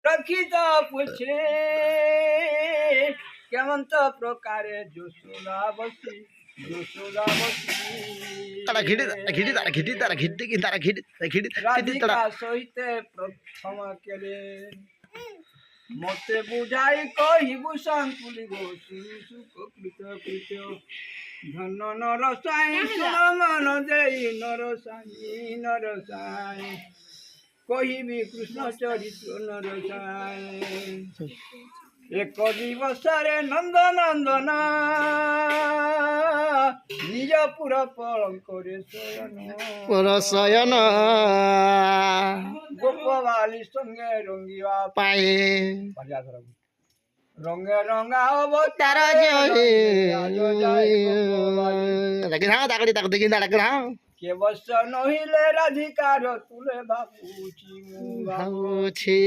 প্রকৃত পুছে কেমন তো প্রকারে যশোদাবতী তারা ঘিটি ঘিটি তারা ঘিটি তারা ঘিটি তারা ঘিটি ঘিটি ঘিটি তারা রাধিকা সহিতে প্রথম কেলে মতে বুঝাই কহিবু সংকুলিব সুকৃত কৃত ধন নরসাই মন দেই নরসাই কহিবি কৃষ্ণ চরিত্র নরসাই এক দিবসরে নন্দনন্দন নিজ পুর পলং করে শয়ন পরশয়ন গোপবালির সঙ্গে রঙ্গিবা পায়ে রঙে রঙা অবতার তারা জয়ে দেখি না তাকড়ি তাক দেখি না রাখা কে বস নহিলে রাধিকার তুলে বাপুচি ভাবুছি